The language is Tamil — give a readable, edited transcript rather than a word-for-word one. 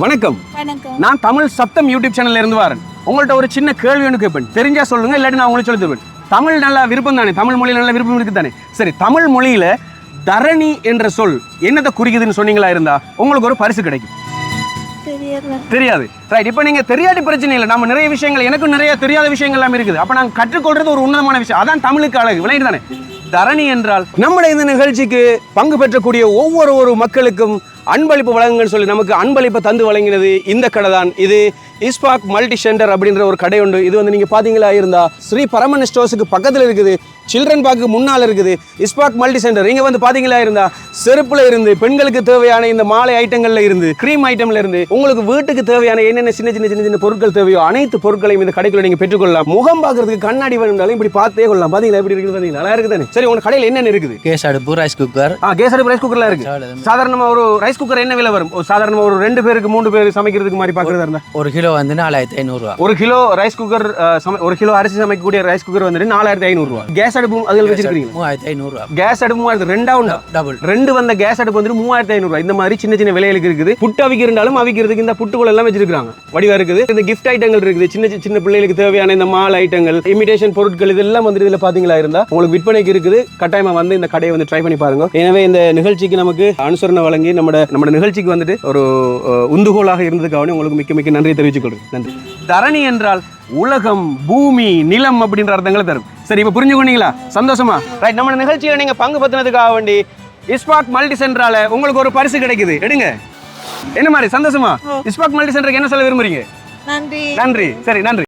வணக்கம். நான் தமிழ் சப்தம் யூடியூப் சேனல்ல இருந்து வரேன். உங்கள்ட்ட ஒரு சின்ன கேள்வி ஒன்று கேட்பேன். தெரிஞ்சா சொல்லுங்க, இல்லாட்டி நான் உங்களுக்கு சொல்லி தருவேன். தமிழ் நல்லா விருப்பம் தானே, தமிழ் மொழியில் நல்ல விருப்பம் இருக்கு தானே. சரி, தமிழ் மொழியில தரணி என்ற சொல் என்னத்தை குறிக்குதுன்னு சொன்னீங்களா இருந்தா உங்களுக்கு ஒரு பரிசு கிடைக்கும். தெரியாது, ரைட். இப்போ நீங்க தெரியாத பிரச்சனை இல்லை. நம்ம நிறைய விஷயங்கள், எனக்கு நிறைய தெரியாத விஷயங்கள் எல்லாம் இருக்குது. அப்ப நாங்க கற்றுக்கொள்றது ஒரு உன்னதமான விஷயம். அதான் தமிழுக்கு அழகு, விளையாட்டு தானே. தரணி என்றால் நம்முடைய இந்த நிகழ்ச்சிக்கு பங்கு பெற்றக்கூடிய ஒவ்வொரு மக்களுக்கும் அன்பளிப்பு வழங்குங்கன்னு சொல்லி நமக்கு அன்பளிப்பை தந்து வழங்கினது இந்த கடை தான். இது இஸ்பாக் மல்டி சென்டர் அப்படின்ற ஒரு கடை உண்டு. இது வந்து நீங்கள் பார்த்தீங்களா இருந்தா ஸ்ரீ பரமன் ஸ்டோர்ஸுக்கு பக்கத்தில் இருக்குது, சில்ட்ரன் பார்க்கு முன்னால் இருக்குது இஸ்பாக் மல்டி சென்டர். இங்கே வந்து பார்த்தீங்களா இருந்தா செருப்புல இருந்து பெண்களுக்கு தேவையான இந்த மாலை ஐட்டங்கள்ல இருந்து க்ரீம் ஐட்டம்ல இருந்து உங்களுக்கு வீட்டுக்கு தேவையான என்னென்ன சின்ன பொருட்கள் தேவையோ அனைத்து பொருட்களையும் இந்த கடைக்குள்ள நீங்கள் பெற்றுக்கொள்ளலாம். முகம் பார்க்கறதுக்கு கண்ணாடி வேணும்னாலும் இப்படி பார்த்தே கொள்ளலாம். பார்த்தீங்களா எப்படி இருக்குது, பார்த்தீங்களா நல்லா இருக்குது தானே. சரி, உங்க கடையில் என்னென்ன இருக்குது? கேஸ் அடுப்பு, ரைஸ் குக்கர். கேஸ் அடுப்பு, ரைஸ் குக்கர்லாம் இருக்கு. சாதாரணமாக ஒரு ரைஸ் குக்கர் என்ன விலை வரும்? சாதாரண ஒரு 2 பேருக்கு 3 பேர் சமைக்கிறதுக்கு மாதிரி பார்க்கறதா இருந்தா ஒரு கிலோ வந்து 4500 ரூபா. ஒரு கிலோ ரைஸ் குக்கர், ஒரு கிலோ அரிசி சமைக்கக்கூடிய ரைஸ் குக்கர் வந்து 4500 ரூபா. கேஸ் அடுப்பு அதில் வச்சிருக்கீங்க 3500 ரூபா. கேஸ் அடுப்பு 3000 டபுள் 2 வந்த கேஸ் அடுப்பு வந்து 3500 ரூபா. இந்த மாதிரி சின்ன விலைகளுக்கு இருக்குது. புட்டு அவிக்கிறதாலும் அவிக்கிறதுக்கு இந்த புட்டுகள் எல்லாம் வச்சிருக்காங்க, வடிவா இருக்குது. இந்த கிஃப்ட் ஐட்டங்கள் இருக்குது, சின்ன பிள்ளைகளுக்கு தேவையான இந்த மாலை ஐட்டங்கள், இமிடேஷன் பொருட்கள், இதெல்லாம் வந்து இதுல பாத்தீங்களா இருந்தா உங்களுக்கு விற்பனைக்கு இருக்குது. கட்டாயமா வந்து இந்த கடையை வந்து ட்ரை பண்ணி பாருங்க. எனவே இந்த நிகழ்ச்சிக்கு நமக்கு அனுசரணை வழங்கி நம்ம நிகழ்ச்சிக்கு வந்துட்டு ஒரு உந்துகோலாக இருந்ததுக்காக உங்களுக்கு மிக்க நன்றி தெரிவித்துக் கொள்கிறேன். நன்றி. தரணி என்றால் உலகம், பூமி, நிலம் அப்படின்ற அர்த்தங்களை தரும். சரி, இப்ப புரிஞ்சுக்கொண்டீங்களா? சந்தோஷமா? ரைட். நம்ம நிகழ்ச்சியில நீங்க பங்கு பத்தினதுக்காக வேண்டி இஸ்பாக் மல்டி சென்டரால உங்களுக்கு ஒரு பரிசு கிடைக்குது. எடுங்க. என்ன மாதிரி சந்தோஷமா? இஸ்பாக் மல்டி சென்டருக்கு என்ன சொல்ல விரும்புறீங்க? நன்றி. நன்றி. சரி, நன்றி.